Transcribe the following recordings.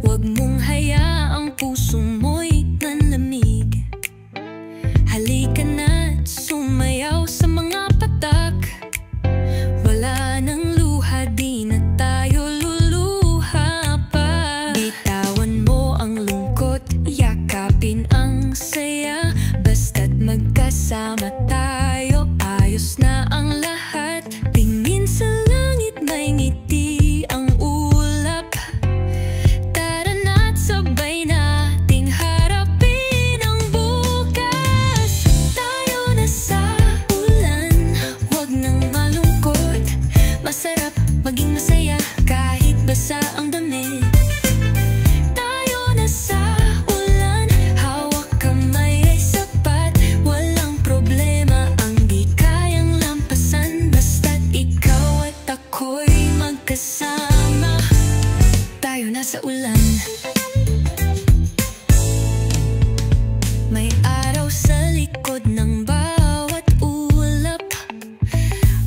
Huwag mong hayaang puso mo'y nanlamig. Halika na't sumayaw sa mga patak. Wala nang luha, di na tayo luluha pa. Bitawan mo ang lungkot, yakapin ang saya. Basta't magkasama tayo, ayos na ang lahat. Tingin sa langit, may ngiti ang ulap. Tara na't sabay nating harapin ang bukas. Tayo na sa ulan, huwag nang malungkot. Masarap maging masaya kahit basa ang damit. Tayo na sa ulan, hawak kamay ay sapat. Walang problema ang di kayang lampasan. Basta't ikaw at ako'y magkasama. Tayo na sa ulan. May araw sa likod ng bawat ulap,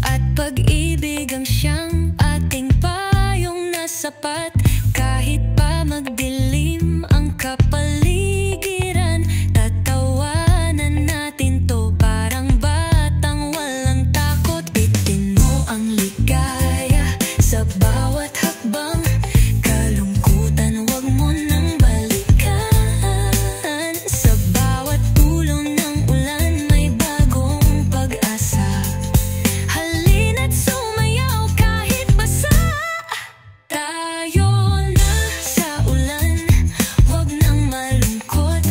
at pag-ibig ang siyang ating payong nasapat. Kahit pa magdilim ang kapaligiran, tatawanan natin to parang batang walang takot. Bitin mo ang ligaya sa bawat hakbang. Kalungkutan wag mo nang balikan. Sa bawat tulong ng ulan may bagong pag-asa. Halina't sumayaw kahit basa. Tayo na sa ulan, huwag nang malungkot.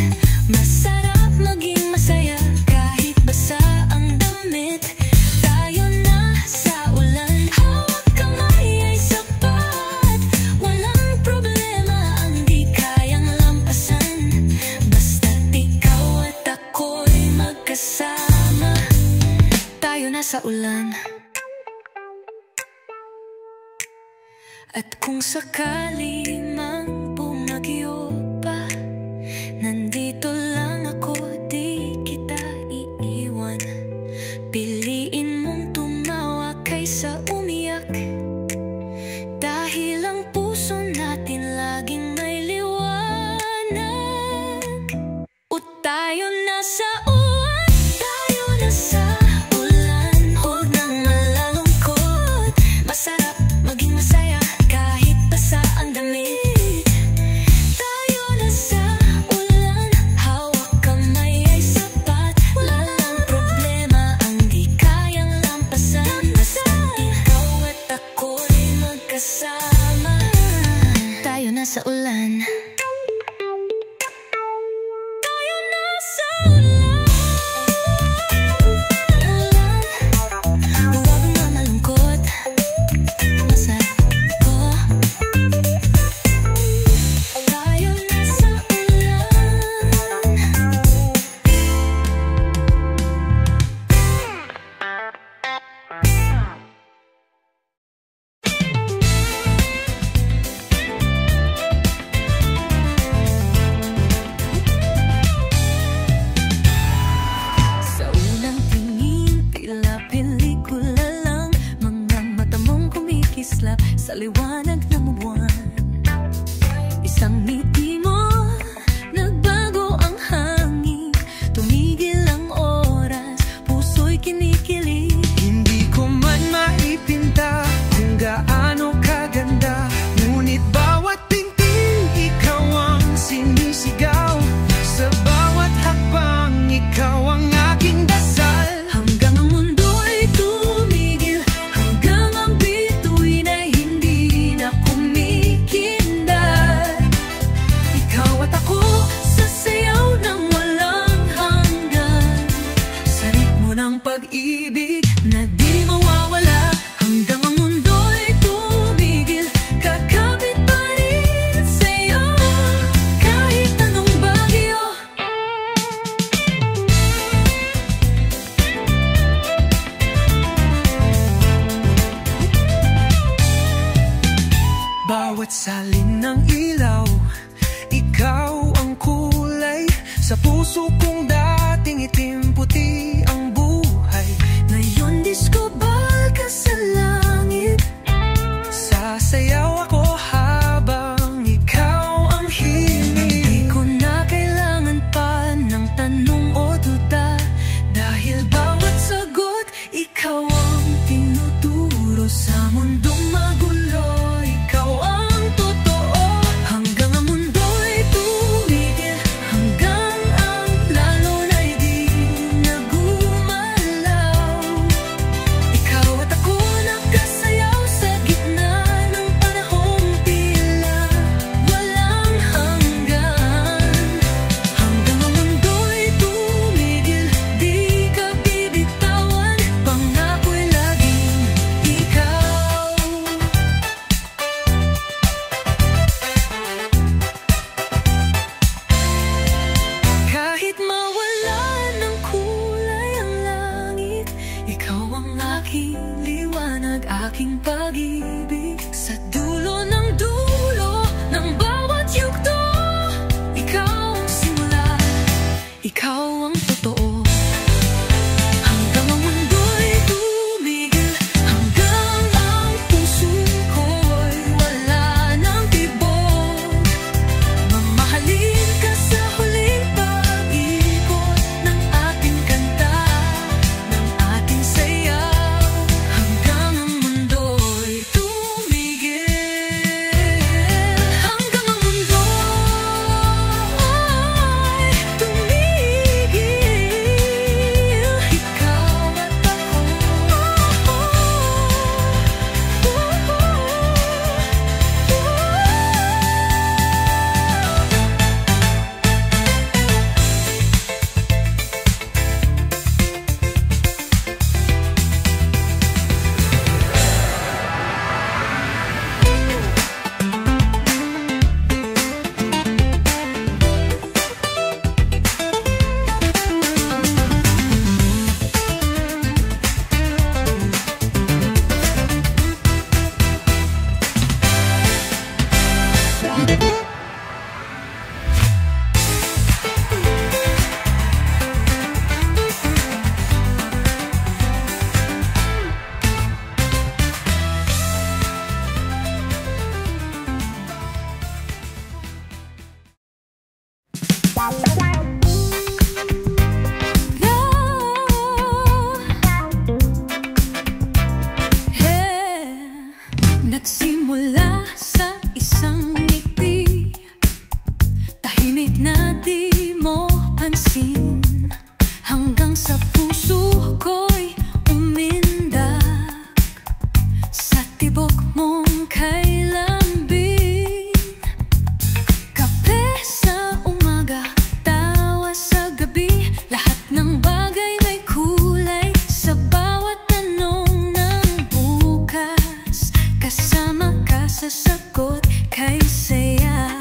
Masarap maging masaya kahit basa ang damit. Tayo na sa ulan, hawak kamay ay sapat. Walang problema ang di kayang lampasan. Basta't ikaw at ako'y magkasama. Tayo na sa ulan. At kung sakali mang bumagyo pa, nandito lang ako, di kita iiwan. Piliin mong tumawa kaysa umiyak, dahil ang puso natin laging may liwanag. O tayo na sa uwan, tayo na sa ulan. Huwag nang malalungkot, masarap maging masaya kahit basa ang damit. Tayo na sa ulan, hawak kamay ay sapat. Walang problema ang di kayang lampasan. Basta't ikaw at ako'y magkasama. Tayo na sa ulan. Tayo na sa ulan. Huwag na malungkot, masarap ko. Tayo na sa ulan. Sa unang tingin, tila pelikula lang. Mga mata mong kumikislap sa liwanag ng buwan. Isang ngiti mo, nagbago ang hangin. Tumigil ang oras, puso'y kinikilig. Hindi ko man maipinta kung gaano kaganda, ngunit bawat tingting ikaw ang sinisigaw. Sa bawat hakbang ikaw ang aking dasal. Hanggang ang mundo'y tumigil, hanggang ang bituin ay hindi na kumikindat. Ikaw at ako sa sayaw ng walang hanggan, sa ritmo ng pag-ibig na di mawawala. Hanggang ang mundo'y tumigil, kakapit pa rin sa'yo kahit anong bagyo. Bawat salin ng ilaw, ikaw ang kulay. Sa puso kong dating itim puti ang buhay. Ngayon disco ball ka sa langit. Sasayaw ako habang ikaw ang Nagsimula sa isang ngiti, tahimik na di mo pansin, hanggang sa puso ko'y umindak sa tibok mong kay lambing. Kape sa umaga, tawa sa gabi, lahat ng bagay may kulay sa bawat tanong ng bukas. Kasama ka sa sagot kay saya.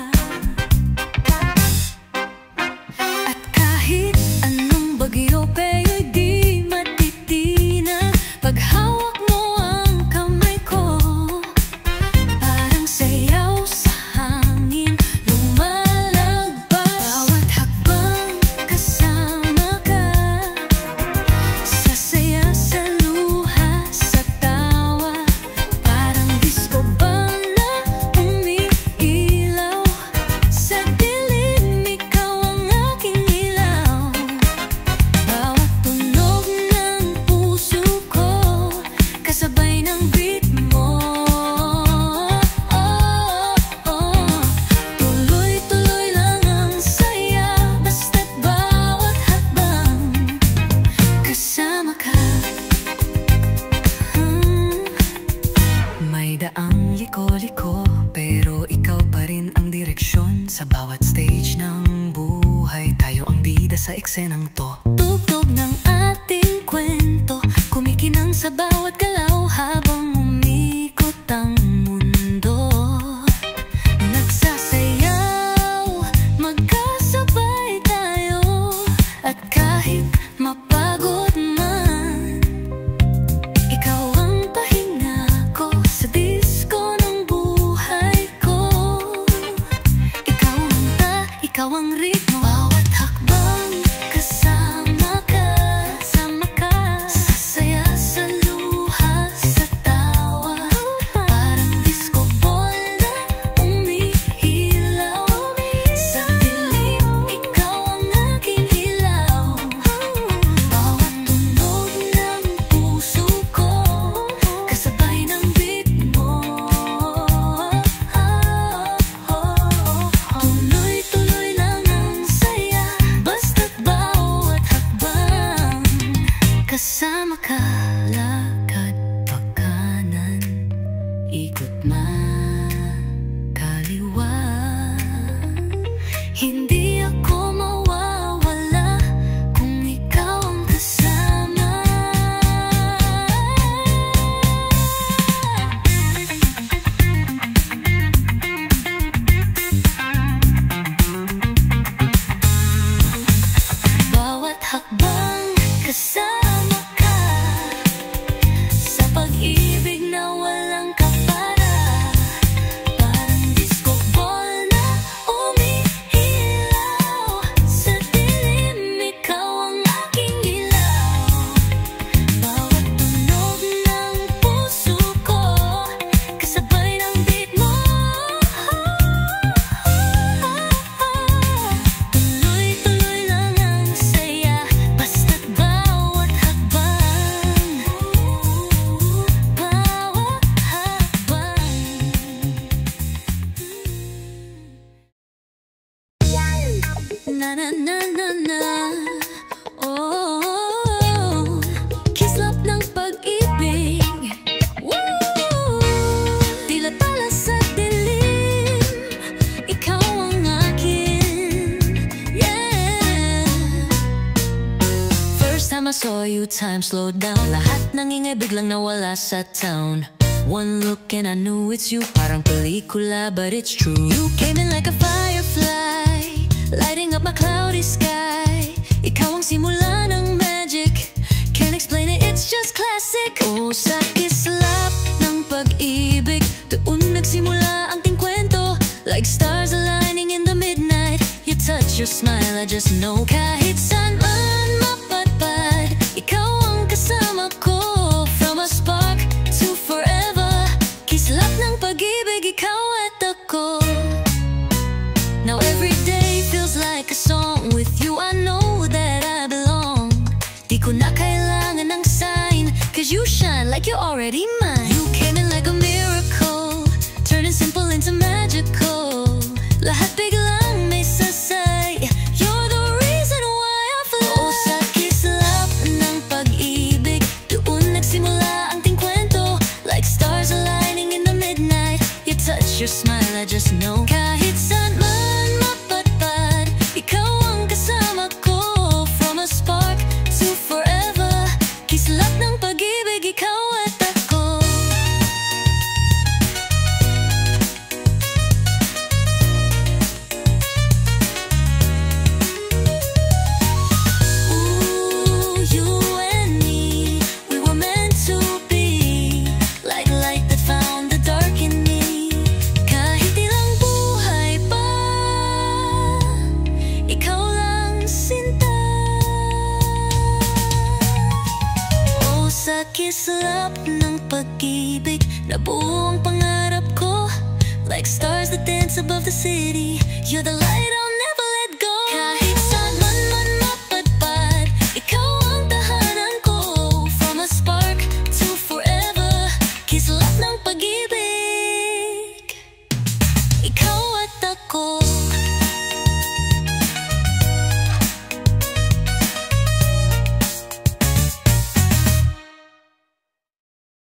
At kahit anong bagyo, pe'y di matitinag pag hawak mo ang kamay ko. Parang sayaw sa hangin, lumalagpas. Bawat hakbang kasama ka, sa saya, sa luha, sa tawa. Parang disco ball na umiilaw sa dilim, ikaw ang aking ilaw. Bawat tunog ng puso ko, kasabay ng beat mo. Tuloy-tuloy lang ang saya, basta't bawat hakbang kasama ka. May daang liko-liko, pero ikaw pa rin ang direksyon. Sa bawat stage ng buhay, tayo ang bida sa eksenang to. Tugtog ng ating kwento, kumikinang sa bawat galaw habang umikot ang mundo. Nagsasayaw, magkasabay tayo, at kahit mapagod man, ikaw ang pahinga ko sa disco ng buhay ko. Ikaw ang ritmo, bawat hakbang kasama ka, sa saya, sa luha, sa tawa. Parang disco ball na umiilaw sa dilim, ikaw ang aking ilaw. Bawat tunog ng puso ko, kasabay ng beat mo. Tuloy-tuloy lang ang saya, basta't bawat hakbang kasama ka. Lakad pa kanan, ikot makaliwa, hindi ako mawawala kung ikaw ang kasama. Bawat hakbang kasama ka, sa pag-ibig na walang kapara. Parang disco ball na umiilaw sa dilim, ikaw ang aking ilaw. Bawat tunog ng puso ko, kasabay ng beat mo. Tuloy-tuloy lang ang saya, basta't bawat hakbang, bawat hakbang. Na na na na na, oh, kislap ng pag-ibig. Woo! Tila tala sa dilim, ikaw ang akin. Yeah. First time I saw you, time slowed down. Lahat ng ingay biglang nawala sa town. One look and I knew it's you. Parang pelikula, but it's true. You came in like a firefly, lighting up my cloudy sky. Ikaw ang simula ng magic, can't explain it, it's just classic. Oh, sa kislap ng pag-ibig, doon nagsimula ang ting kwento. Like stars aligning in the midnight. You touch your smile, I just know. Kahit saan man mapadpad, ikaw ang kasama ko. From a spark to forever, kislap ng pag-ibig, ikaw at ako. Now every day feels like a song. With you I know that I belong. Di ko na kailangan ng sign, cause you shine like you're already mine. You came in like a miracle, turning simple into magical. Lahat biglang may sasay, you're the reason why I fly. Oh, sa kislap ng pag-ibig, doon nagsimula ang ting kwento. Like stars aligning in the midnight, you touch your smile, I just know. Kahit saan man mapadpad, ikaw ang kasama ko. From a spark to forever, kislap ng pag-ibig, ikaw at ako. Ooh, you and me, we were meant to be. Like light that found the dark in me. Kahit ilang buhay pa, ikaw lang sinta. Oh, sa kislap ng pag-ibig, nabuo ang pangarap ko. Like stars that dance above the city, you're the light